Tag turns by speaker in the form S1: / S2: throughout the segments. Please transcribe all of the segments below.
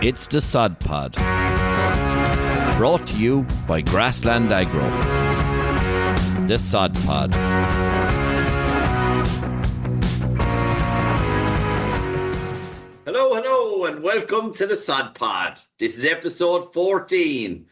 S1: It's the Sod Pod, brought to you by Grassland Agro. The Sod Pod.
S2: Hello, and welcome to the Sod Pod. This is episode 14.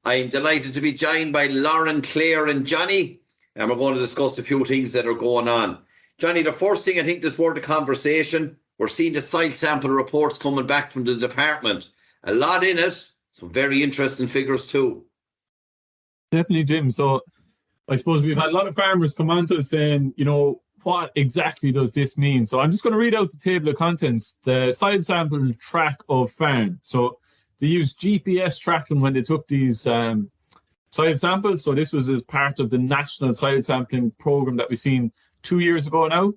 S2: I'm delighted to be joined by Lauren, Claire, and Johnny, and we're going to discuss a few things that are going on. Johnny, the first thing I think that's worth a conversation, we're seeing the soil sample reports coming back from the department. A lot in it, some very interesting figures too.
S3: Definitely, Jim. So I suppose we've had a lot of farmers come on to us saying, what exactly does this mean? So I'm just going to read out the table of contents. The soil sample track of farm. So they used GPS tracking when they took these soil samples. So this was as part of the national soil sampling program that we've seen 2 years ago now.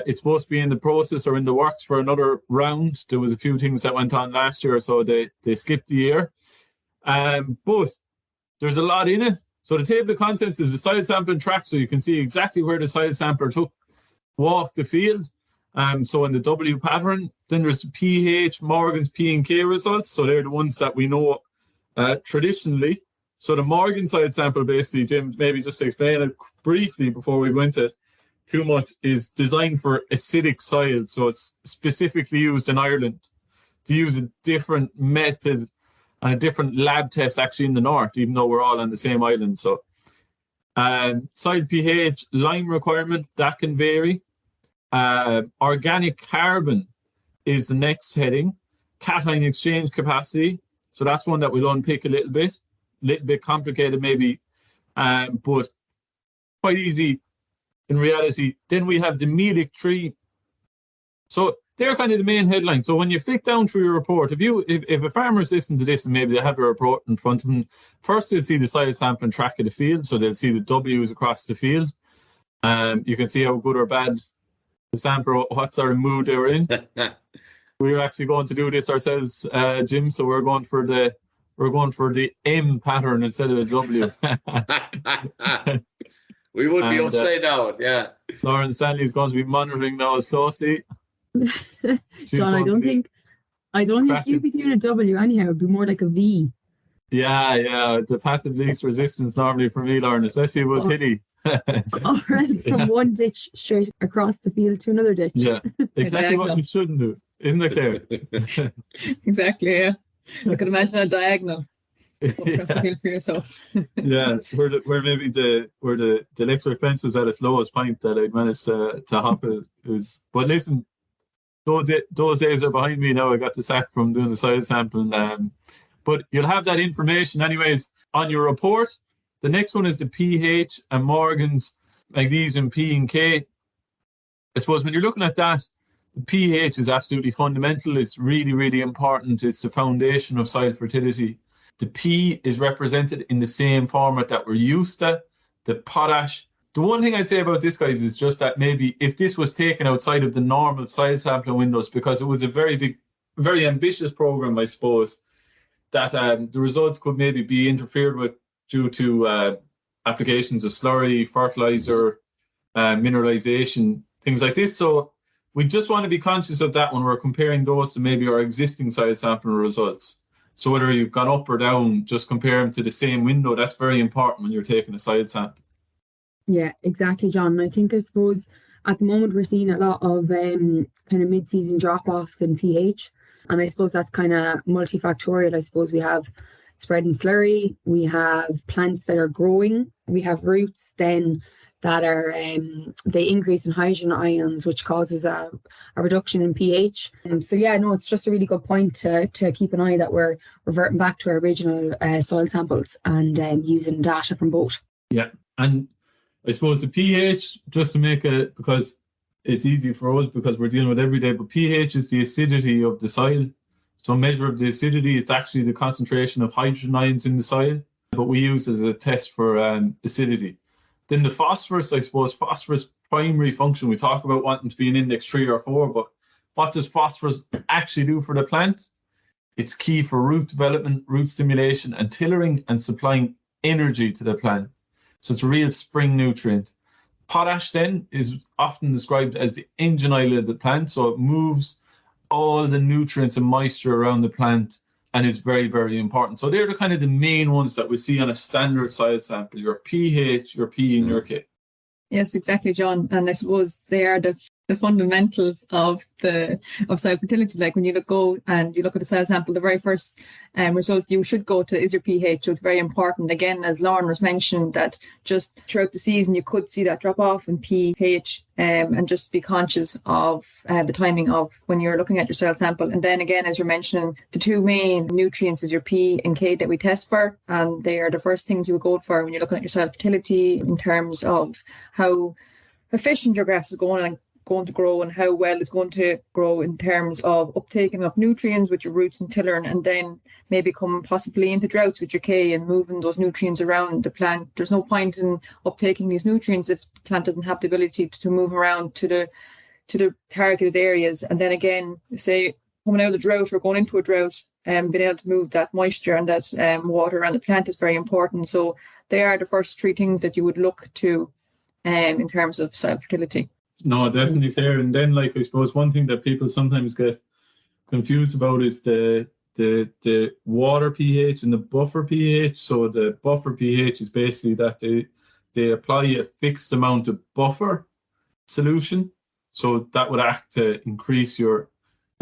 S3: It's supposed to be in the process or in the works for another round. There was a few things that went on last year, so they skipped the year. But there's a lot in it. So the table of contents is the soil sampling track, so you can see exactly where the soil sampler walked the field. So in the W pattern, then there's the pH, Morgan's P and K results. So they're the ones that we know traditionally. So the Morgan soil sample, basically, Jim, maybe just to explain it briefly before we go into it too much, is designed for acidic soil. So it's specifically used in Ireland to use a different method and a different lab test actually in the north, even though we're all on the same island. So soil pH, lime requirement, that can vary. Organic carbon is the next heading. Cation exchange capacity. So that's one that we'll unpick a little bit complicated maybe, but quite easy in reality. Then we have the melic tree. So they're kind of the main headlines. So when you flick down through your report, if a farmer's listening to this and maybe they have a report in front of them, first they'll see the soil sampling track of the field. So they'll see the W's across the field. You can see how good or bad the sample, what sort of mood they were in. We're actually going to do this ourselves, Jim. So we're going for the M pattern instead of the W.
S2: We would be upside down, yeah.
S3: Lauren Stanley's going to be monitoring those closely.
S4: John, I don't think you'd be doing a W anyhow. It'd be more like a V.
S3: Yeah. The path of least resistance normally for me, Lauren, especially if it was hilly.
S4: All right, from one ditch straight across the field to another ditch.
S3: Yeah, exactly what you shouldn't do, isn't it, Claire?
S5: Exactly, yeah. I could imagine a diagonal across the field for yourself.
S3: Yeah, where maybe the electric fence was at its lowest point that I'd managed to hop it. But listen, those days are behind me now. I got the sack from doing the soil sampling. But you'll have that information anyways on your report. The next one is the pH and Morgan's magnesium P and K. I suppose when you're looking at that, the pH is absolutely fundamental. It's really, really important. It's the foundation of soil fertility. The P is represented in the same format that we're used to, the potash. The one thing I'd say about this, guys, is just that maybe if this was taken outside of the normal soil sampling windows, because it was a very big, very ambitious program, I suppose, that the results could maybe be interfered with due to applications of slurry, fertilizer, mineralization, things like this. So we just want to be conscious of that when we're comparing those to maybe our existing soil sampling results. So whether you've gone up or down, just compare them to the same window. That's very important when you're taking a soil sample.
S4: Yeah, exactly, John. I suppose at the moment we're seeing a lot of kind of mid-season drop-offs in pH. And I suppose that's kind of multifactorial. I suppose we have spreading slurry, we have plants that are growing, we have roots then that are they increase in hydrogen ions, which causes a reduction in pH. So yeah, no, it's just a really good point to keep an eye that we're reverting back to our original soil samples and using data from both. Yeah,
S3: and I suppose the pH, just to make it, because it's easy for us because we're dealing with every day, but pH is the acidity of the soil. So a measure of the acidity, it's actually the concentration of hydrogen ions in the soil, but we use it as a test for acidity. Then the phosphorus, I suppose, phosphorus primary function, we talk about wanting to be an index 3 or 4, but what does phosphorus actually do for the plant? It's key for root development, root stimulation, and tillering and supplying energy to the plant. So it's a real spring nutrient. Potash then is often described as the engine oil of the plant, so it moves all the nutrients and moisture around the plant and is very, very important. So they're the kind of the main ones that we see on a standard soil sample, your pH, your P, and your K.
S5: Yes, exactly, John. And I suppose they are the fundamentals of soil fertility. Like when you go and you look at the soil sample, the very first result you should go to is your pH. So it's very important. Again, as Lauren was mentioned, that just throughout the season you could see that drop off in pH, and just be conscious of the timing of when you're looking at your soil sample. And then again, as you're mentioning, the two main nutrients is your P and K that we test for, and they are the first things you would go for when you're looking at your soil fertility in terms of how efficient your grass is going to grow and how well it's going to grow in terms of uptaking of nutrients with your roots and tiller, and then maybe come possibly into droughts with your K and moving those nutrients around the plant. There's no point in uptaking these nutrients if the plant doesn't have the ability to move around to the targeted areas. And then again, say coming out of the drought or going into a drought, and being able to move that moisture and that water around the plant is very important. So they are the first three things that you would look to in terms of soil fertility.
S3: No, definitely fair. And then, like, I suppose one thing that people sometimes get confused about is the water pH and the buffer pH. So the buffer pH is basically that they apply a fixed amount of buffer solution. So that would act to increase your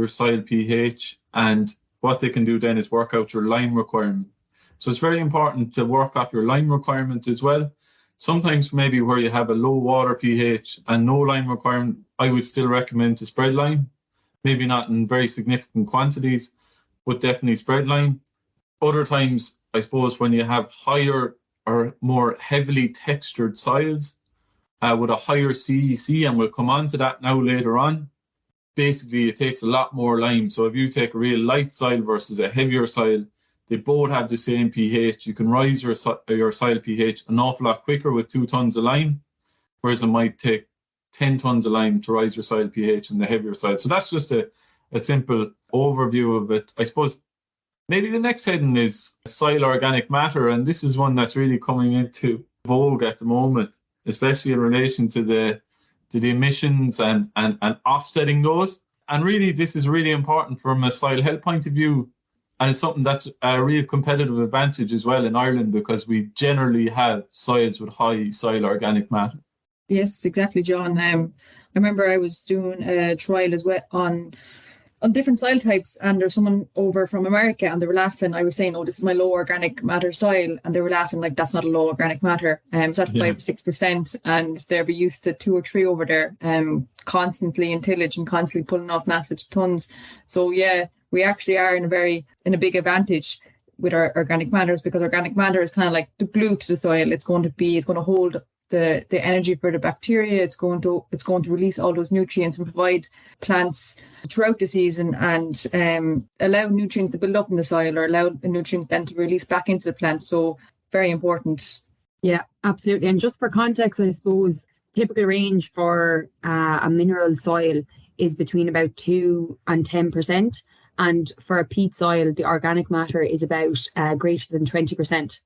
S3: soil pH. And what they can do then is work out your lime requirement. So it's very important to work off your lime requirements as well. Sometimes maybe where you have a low water pH and no lime requirement, I would still recommend to spread lime. Maybe not in very significant quantities, but definitely spread lime. Other times, I suppose, when you have higher or more heavily textured soils with a higher CEC, and we'll come on to that now later on, basically it takes a lot more lime. So if you take a real light soil versus a heavier soil, they both have the same pH. You can rise your soil pH an awful lot quicker with 2 tons of lime, whereas it might take 10 tons of lime to rise your soil pH in the heavier soil. So that's just a simple overview of it. I suppose maybe the next heading is soil organic matter, and this is one that's really coming into vogue at the moment, especially in relation to the emissions and offsetting those. And really, this is really important from a soil health point of view. And it's something that's a real competitive advantage as well in Ireland, because we generally have soils with high soil organic matter.
S5: Yes, exactly, John. I remember I was doing a trial as well on different soil types, and there's someone over from America, and they were laughing. I was saying, "Oh, this is my low organic matter soil," and they were laughing like, "That's not a low organic matter. It's at 5 or 6%, and they'll be used to 2 or 3 over there, constantly in tillage and constantly pulling off massive tons." So yeah, we actually are in a big advantage with our organic matters, because organic matter is kind of like the glue to the soil. It's going to hold the energy for the bacteria. It's going to release all those nutrients and provide plants throughout the season, and allow nutrients to build up in the soil, or allow the nutrients then to release back into the plant. So very important.
S4: Yeah, absolutely. And just for context, I suppose typical range for a mineral soil is between about 2 and 10%. And for a peat soil, the organic matter is about greater than 20%.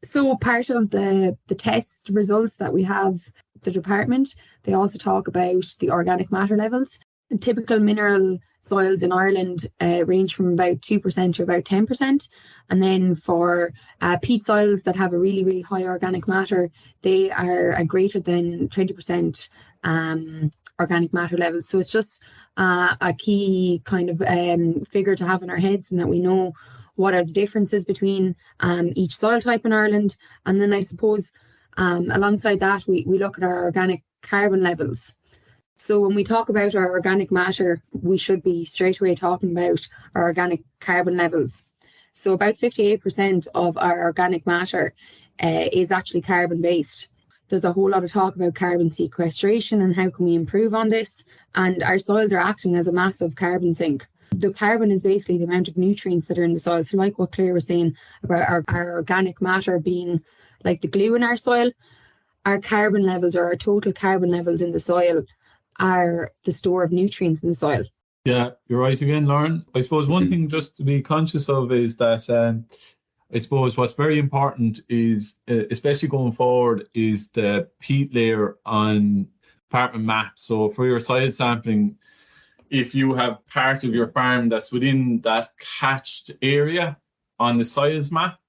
S4: So part of the test results that we have, the department, they also talk about the organic matter levels. And typical mineral soils in Ireland range from about 2% to about 10%. And then for peat soils that have a really, really high organic matter, they are a greater than 20% organic matter levels. So it's just a key kind of figure to have in our heads, and that we know what are the differences between each soil type in Ireland. And then I suppose alongside that, we look at our organic carbon levels. So when we talk about our organic matter, we should be straight away talking about our organic carbon levels. So about 58% of our organic matter is actually carbon based. There's a whole lot of talk about carbon sequestration and how can we improve on this. And our soils are acting as a massive carbon sink. The carbon is basically the amount of nutrients that are in the soil. So like what Claire was saying about our organic matter being like the glue in our soil, our carbon levels, or our total carbon levels in the soil, are the store of nutrients in the soil.
S3: Yeah, you're right again, Lauren. I suppose one thing just to be conscious of is that I suppose what's very important is, especially going forward, is the peat layer on department maps. So for your soil sampling, if you have part of your farm that's within that catched area on the soils map,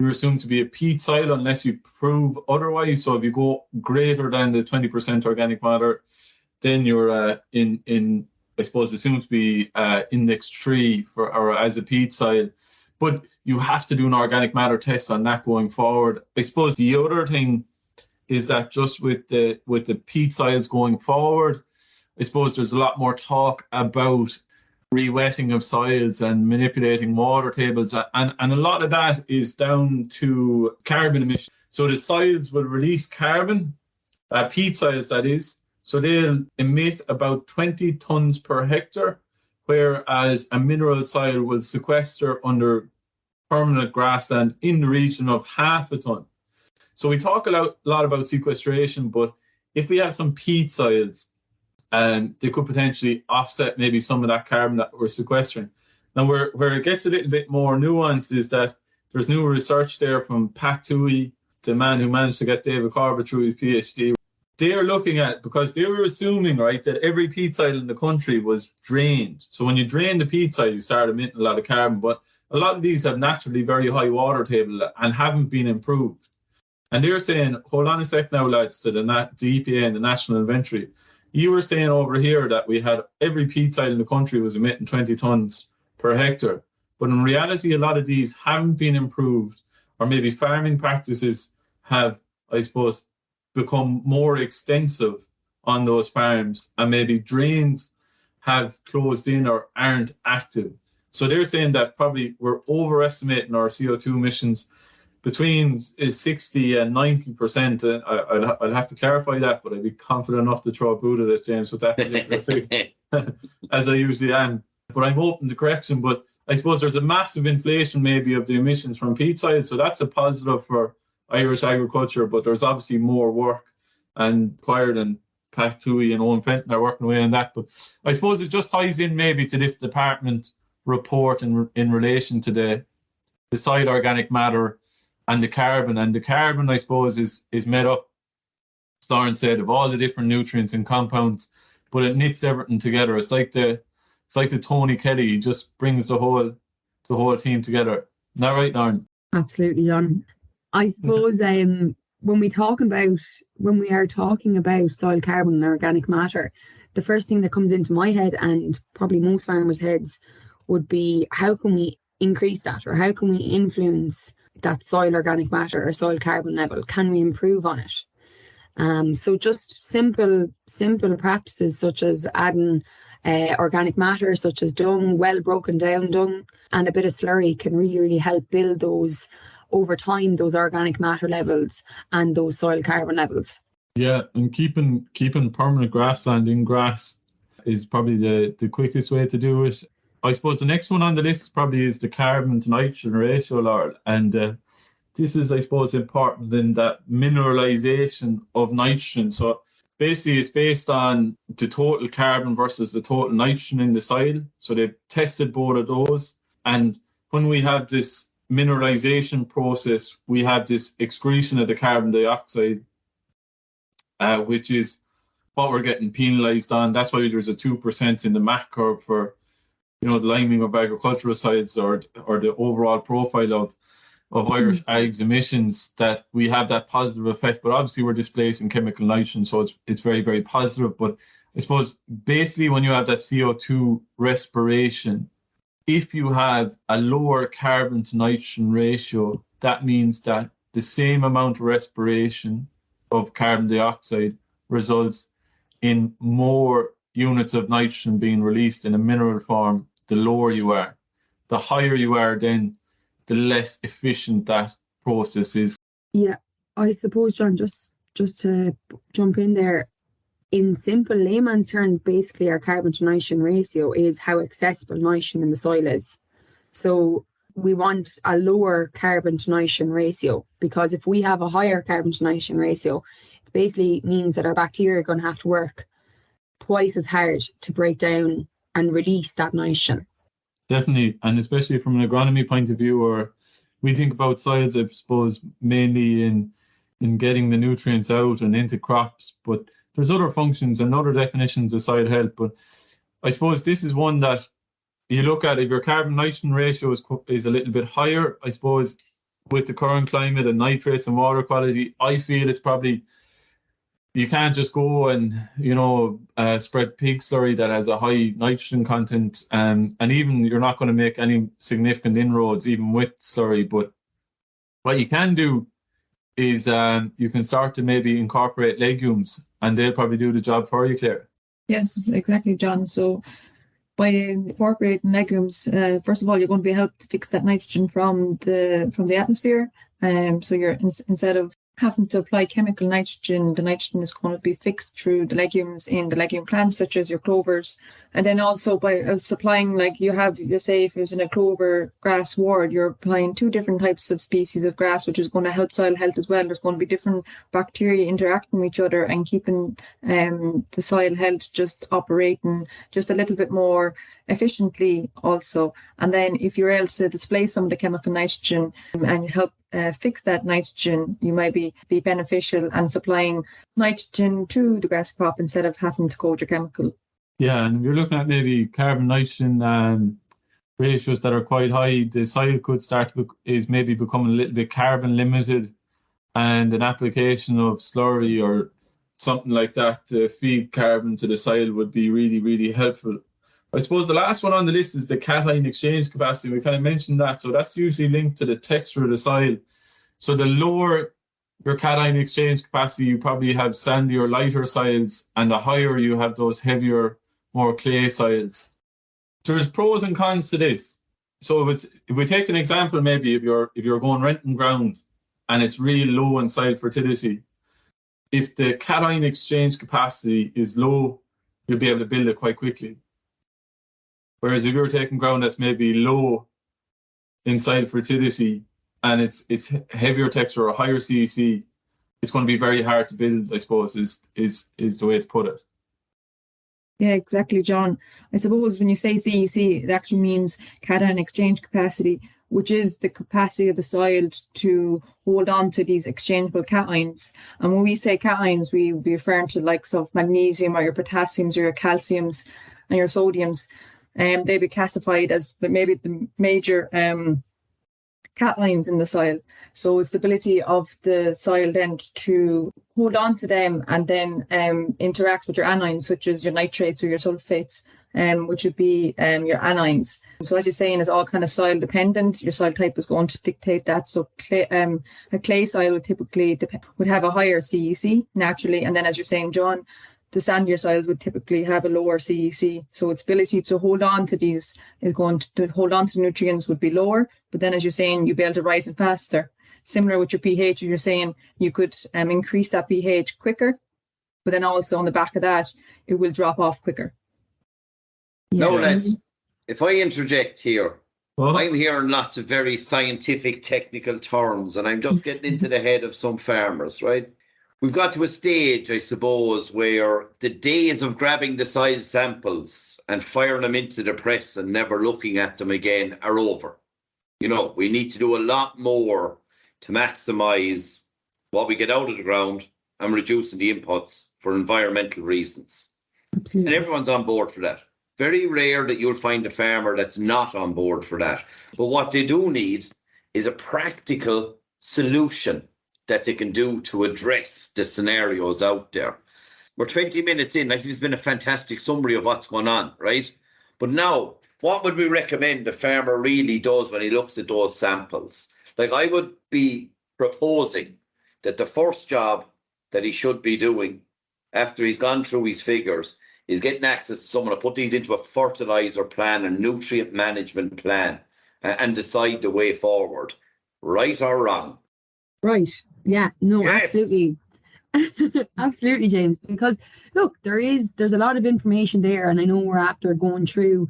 S3: you're assumed to be a peat soil unless you prove otherwise. So if you go greater than the 20% organic matter, then you're I suppose, assumed to be index 3 or as a peat soil. But you have to do an organic matter test on that going forward. I suppose the other thing is that just with the peat soils going forward, I suppose there's a lot more talk about re-wetting of soils and manipulating water tables. And a lot of that is down to carbon emissions. So the soils will release carbon, peat soils that is, so they'll emit about 20 tons per hectare, whereas a mineral soil will sequester under permanent grassland in the region of half a ton. So we talk a lot about sequestration, but if we have some peat soils, they could potentially offset maybe some of that carbon that we're sequestering. Now, where it gets a little bit more nuanced is that there's new research there from Pat Toohey, the man who managed to get David Corbett through his PhD. They're looking at, because they were assuming, right, that every peat soil in the country was drained. So when you drain the peat soil, you start emitting a lot of carbon. But a lot of these have naturally very high water table and haven't been improved. And they're saying, hold on a sec now, lads, to the EPA and the National Inventory. You were saying over here that we had every peat soil in the country was emitting 20 tons per hectare. But in reality, a lot of these haven't been improved, or maybe farming practices have, I suppose, become more extensive on those farms, and maybe drains have closed in or aren't active. So they're saying that probably we're overestimating our CO2 emissions between 60 and 90%. I'll have to clarify that, but I'd be confident enough to throw a boot at it, James, with that particular figure, as I usually am. But I'm open to correction. But I suppose there's a massive inflation maybe of the emissions from peat soils, so that's a positive for Irish agriculture, but there's obviously more work and required, and Pat Toohey and Owen Fenton are working away on that. But I suppose it just ties in maybe to this department report in relation to the soil organic matter and the carbon. And the carbon, I suppose, is made up, as Lauren said, of all the different nutrients and compounds, but it knits everything together. It's like the Tony Kelly. He just brings the whole team together. Isn't that right, Lauren?
S4: Absolutely, John. I suppose when we are talking about soil carbon and organic matter, the first thing that comes into my head, and probably most farmers' heads, would be how can we increase that, or how can we influence that soil organic matter or soil carbon level? Can we improve on it? So just simple practices such as adding organic matter, such as dung, well broken down dung, and a bit of slurry can really help build those over time, those organic matter levels and those soil carbon levels.
S3: Yeah, and keeping permanent grassland in grass is probably the quickest way to do it. I suppose the next one on the list probably is the carbon to nitrogen ratio, Laura. And this is, I suppose, important in that mineralization of nitrogen. So basically it's based on the total carbon versus the total nitrogen in the soil. So they've tested both of those. And when we have this mineralization process, we have this excretion of the carbon dioxide, which is what we're getting penalized on. That's why there's a 2% in the MAC curve for, the liming of agricultural sites or the overall profile of Irish ag's emissions, that we have that positive effect. But obviously we're displacing chemical nitrogen, so it's very, very positive. But I suppose basically when you have that CO2 respiration, if you have a lower carbon to nitrogen ratio, that means that the same amount of respiration of carbon dioxide results in more units of nitrogen being released in a mineral form the lower you are. The higher you are, then the less efficient that process is.
S4: Yeah, I suppose, John, just to jump in there, in simple layman's terms, basically our carbon to nitrogen ratio is how accessible nitrogen in the soil is. So we want a lower carbon to nitrogen ratio, because if we have a higher carbon to nitrogen ratio, it basically means that our bacteria are going to have to work twice as hard to break down and release that nitrogen.
S3: Definitely, and especially from an agronomy point of view, or we think about soils, I suppose, mainly in getting the nutrients out and into crops, but there's other functions and other definitions of soil health. But I suppose this is one that you look at. If your carbon nitrogen ratio is a little bit higher, I suppose with the current climate and nitrates and water quality, I feel it's probably, you can't just go and, spread pig slurry that has a high nitrogen content, and even you're not going to make any significant inroads even with slurry. But what you can do is you can start to maybe incorporate legumes, and they'll probably do the job for you, Claire.
S5: Yes, exactly, John. So by incorporating legumes, first of all, you're going to be helped to fix that nitrogen from the atmosphere. So you're instead of having to apply chemical nitrogen, the nitrogen is going to be fixed through the legumes in the legume plants, such as your clovers. And then also by supplying, like you say, if it's in a clover grass ward, you're applying 2 different types of species of grass, which is going to help soil health as well. There's going to be different bacteria interacting with each other and keeping the soil health just operating just a little bit more efficiently also. And then if you're able to display some of the chemical nitrogen and help fix that nitrogen, you might be beneficial and supplying nitrogen to the grass crop instead of having to coat your chemical.
S3: Yeah, and if you're looking at maybe carbon nitrogen ratios that are quite high, the soil could is maybe becoming a little bit carbon limited, and an application of slurry or something like that to feed carbon to the soil would be really, really helpful. I suppose the last one on the list is the cation exchange capacity. We kind of mentioned that. So that's usually linked to the texture of the soil. So the lower your cation exchange capacity, you probably have sandier, lighter soils, and the higher you have those heavier, more clay soils. There's pros and cons to this. So if we take an example, maybe if you're going renting ground and it's really low in soil fertility, if the cation exchange capacity is low, you'll be able to build it quite quickly. Whereas if you're taking ground that's maybe low in soil fertility and it's heavier texture or higher CEC, it's going to be very hard to build, I suppose, is the way to put it.
S5: Yeah, exactly, John. I suppose when you say CEC, it actually means cation exchange capacity, which is the capacity of the soil to hold on to these exchangeable cations. And when we say cations, we will be referring to the likes of magnesium or your potassiums or your calciums and your sodiums. They'd be classified as maybe the major cations in the soil. So it's the ability of the soil then to hold on to them and then interact with your anions, such as your nitrates or your sulfates, which would be your anions. So as you're saying, it's all kind of soil dependent. Your soil type is going to dictate that. So a clay soil would typically would have a higher CEC naturally. And then as you're saying, John, the sandier soils would typically have a lower CEC. So its ability to hold on to these is going to hold on to nutrients would be lower. But then as you're saying, you'd be able to rise it faster. Similar with your pH, as you're saying, you could increase that pH quicker. But then also on the back of that, it will drop off quicker.
S2: No, lads, if I interject here,
S3: Well,
S2: I'm hearing lots of very scientific, technical terms, and I'm just getting into the head of some farmers, right? We've got to a stage, I suppose, where the days of grabbing the soil samples and firing them into the press and never looking at them again are over. We need to do a lot more to maximise what we get out of the ground and reducing the inputs for environmental reasons.
S4: Absolutely.
S2: And everyone's on board for that. Very rare that you'll find a farmer that's not on board for that. But what they do need is a practical solution that they can do to address the scenarios out there. We're 20 minutes in. I think it's been a fantastic summary of what's going on, right? But now, what would we recommend a farmer really does when he looks at those samples? Like, I would be proposing that the first job that he should be doing after he's gone through his figures is getting access to someone to put these into a fertilizer plan, a nutrient management plan, and decide the way forward, right or wrong.
S4: Right. Yeah. No,
S2: Yes.
S4: absolutely. Absolutely, James. Because look, there's a lot of information there, and I know we're after going through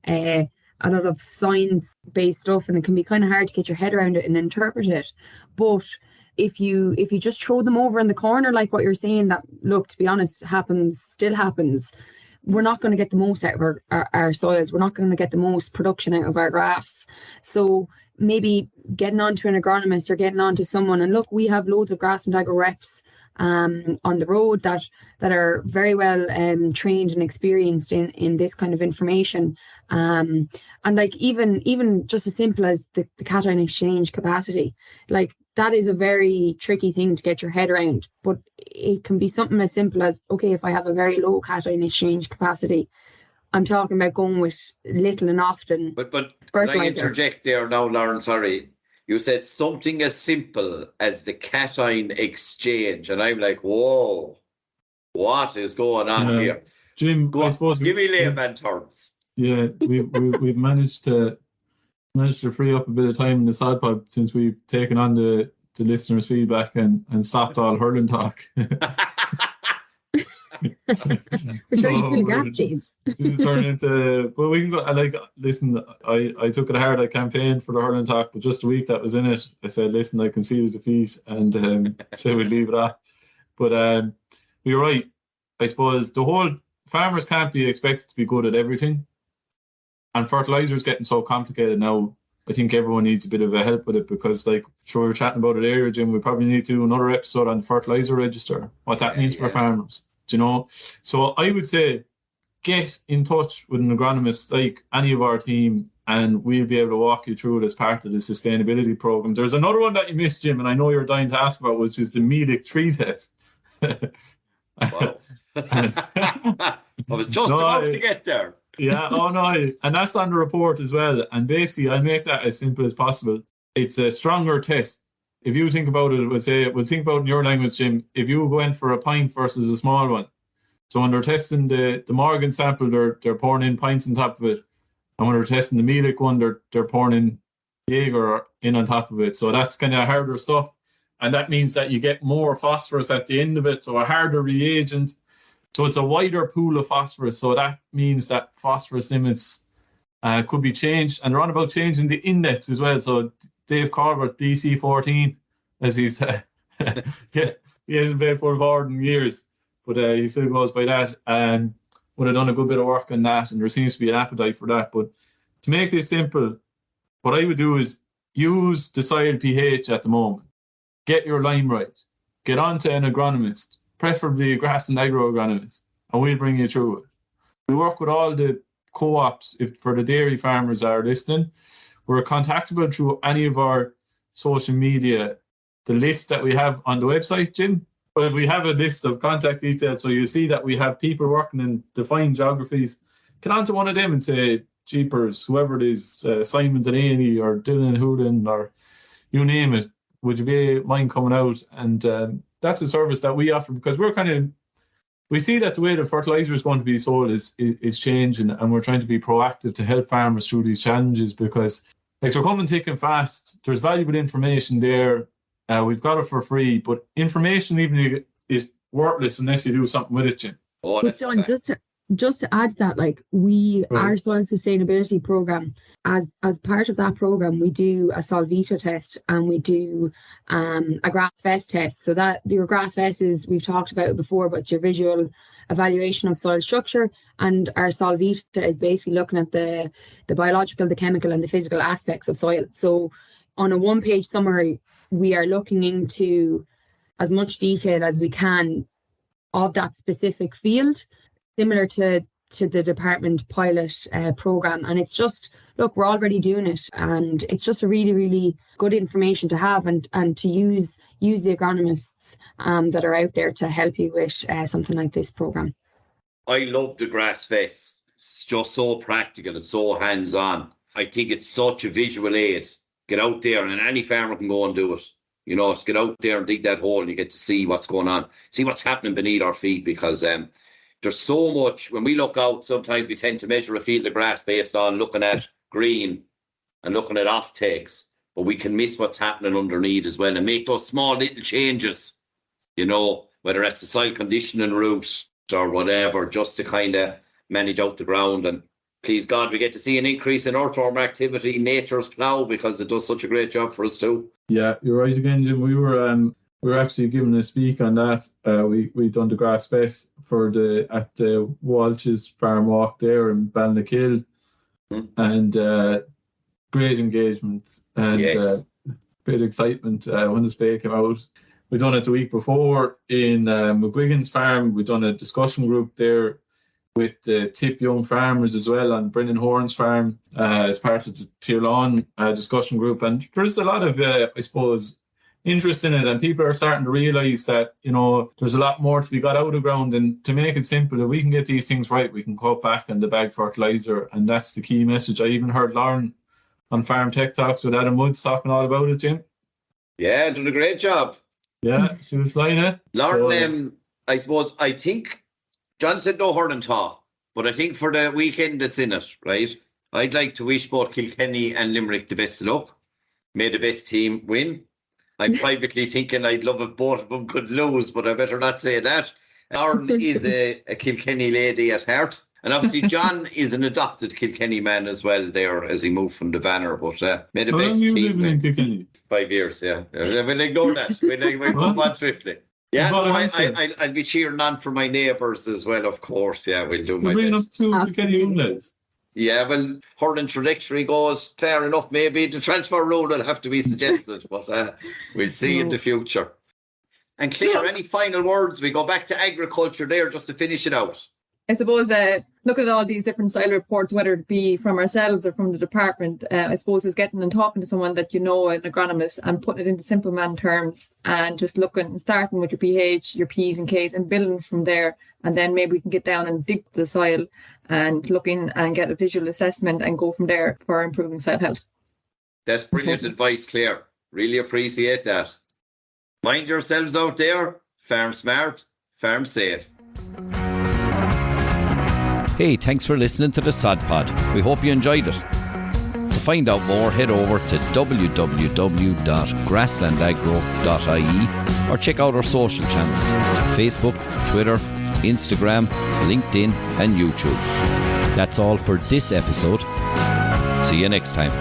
S4: a lot of science-based stuff, and it can be kind of hard to get your head around it and interpret it. But if you just throw them over in the corner, like what you're saying, that, look, to be honest, still happens, we're not going to get the most out of our soils. We're not going to get the most production out of our grass. So maybe getting on to an agronomist or getting on to someone, and look, we have loads of grass and agro reps on the road that are very well trained and experienced in this kind of information. And like even just as simple as the cation exchange capacity, like that is a very tricky thing to get your head around. But it can be something as simple as, okay, if I have a very low cation exchange capacity, I'm talking about going with little and often.
S2: But can I
S4: fertilizer.
S2: interject there now, Lauren? Sorry. You said something as simple as the cation exchange. And I'm like, whoa, what is going on here?
S3: Jim, I suppose
S2: give me layman terms.
S3: Yeah, we've managed to free up a bit of time in the sod pod since we've taken on the listeners' feedback and stopped all hurling talk.
S4: We're trying to fill gaps, James.
S3: This is turning into, well, we can go. Listen, I took it hard. I campaigned for the hurling talk, but just a week that was in it, I said, listen, I conceded defeat, and said we'd leave it at. But you're right. I suppose the whole farmers can't be expected to be good at everything, and fertilizer is getting so complicated now. I think everyone needs a bit of a help with it because, like, sure, we were chatting about it earlier, Jim. We probably need to do another episode on the fertilizer register, what that means for farmers. You know, so I would say get in touch with an agronomist like any of our team, and we'll be able to walk you through it as part of the sustainability program. There's another one that you missed, Jim, and I know you're dying to ask about, which is the MEDIC tree test.
S2: Wow. I was just about to get there.
S3: Yeah, and that's on the report as well. And basically, I'll make that as simple as possible. It's a stronger test. If you think about it, we'll think about it in your language, Jim. If you went for a pint versus a small one, so when they're testing the Morgan sample, they're pouring in pints on top of it, and when they're testing the MEDIC one, they're pouring in Jaeger in on top of it. So that's kind of harder stuff, and that means that you get more phosphorus at the end of it, so a harder reagent. So it's a wider pool of phosphorus. So that means that phosphorus limits could be changed, and they're on about changing the index as well. So Dave Corbett, DC14, as he's he hasn't played full forward in years, but he still goes by that, and would have done a good bit of work on that, and there seems to be an appetite for that. But to make this simple, what I would do is use the soil pH at the moment, get your lime right, get onto an agronomist, preferably a grass and agro agronomist, and we'll bring you through it. We work with all the co-ops for the dairy farmers are listening. We're contactable through any of our social media. The list that we have on the website, Jim, but we have a list of contact details, so you see that we have people working in defined geographies. Get onto one of them and say, jeepers, whoever it is, Simon Delaney or Dylan Hoolan or you name it, would you mind coming out? And that's a service that we offer because we see that the way the fertilizer is going to be sold is changing, and we're trying to be proactive to help farmers through these challenges because, like, they're coming thick and fast. There's valuable information there. We've got it for free, but information even is worthless unless you do something with it, Jim.
S2: Oh,
S4: But John, just to add to that, like our soil sustainability program, as part of that program, we do a Solvita test and we do a grass fest test. So that your grass fest is, we've talked about it before, but it's your visual evaluation of soil structure, and our Solvita is basically looking at the biological, the chemical, and the physical aspects of soil. So on a one-page summary, we are looking into as much detail as we can of that specific field, similar to the department pilot program. And it's just, look, we're already doing it, and it's just a really, really good information to have and to use the agronomists that are out there to help you with something like this program.
S2: I love the grass fest. It's just so practical. It's so hands-on. I think it's such a visual aid. Get out there, and any farmer can go and do it. You know, just get out there and dig that hole, and you get to see what's going on, see what's happening beneath our feet, because there's so much. When we look out, sometimes we tend to measure a field of grass based on looking at green and looking at off-takes, but we can miss what's happening underneath as well and make those small little changes, you know, whether it's the soil conditioning route or whatever, just to kind of manage out the ground. And please God, we get to see an increase in earthworm activity, nature's plough, because it does such a great job for us too.
S3: Yeah, you're right again, Jim. We were actually given a speak on that. We done the grass fest at the Walsh's farm walk there in Balnakill, and great engagement and great excitement when the spade came out. We done it the week before in McGuigan's farm. We done a discussion group there with the Tip Young Farmers as well on Brendan Horn's farm as part of the Tirlawn discussion group. And there's a lot of, I suppose, interest in it, and people are starting to realise that, you know, there's a lot more to be got out of ground. And to make it simple, if we can get these things right, we can cut back on the bag fertiliser, and that's the key message. I even heard Lauren on Farm Tech Talks with Adam Woods talking all about it, Jim.
S2: Yeah, doing a great job.
S3: Yeah, she was flying it.
S2: Lauren, I think John said no hurling talk, but I think for the weekend that's in it, right, I'd like to wish both Kilkenny and Limerick the best of luck. May the best team win. I'm privately thinking I'd love if both of them could lose, but I better not say that. Lauren is a Kilkenny lady at heart. And obviously John is an adopted Kilkenny man as well there as he moved from the banner. But may the best team
S3: living in Kilkenny?
S2: 5 years, yeah. We'll ignore that. We'll move on swiftly. Yeah, no, I'll be cheering on for my neighbours as well, of course. Yeah, we'll do my
S3: bringing
S2: best.
S3: up 2 Kilkenny young lads.
S2: Yeah, well, hurling trajectory goes fair enough. Maybe the transfer rule will have to be suggested, but we'll see in the future. And Claire, any final words? We go back to agriculture there just to finish it out.
S5: I suppose looking at all these different style reports, whether it be from ourselves or from the department, I suppose is getting and talking to someone that you know, an agronomist, and putting it into simple man terms, and just starting with your pH, your P's and K's, and building from there. And then maybe we can get down and dig the soil and look in and get a visual assessment and go from there for improving soil health.
S2: That's brilliant advice, Claire. Really appreciate that. Mind yourselves out there. Farm smart, farm safe.
S1: Hey, thanks for listening to the Sod Pod. We hope you enjoyed it. To find out more, head over to www.grasslandagro.ie or check out our social channels: Facebook, Twitter, Instagram, LinkedIn and YouTube. That's all for this episode. See you next time.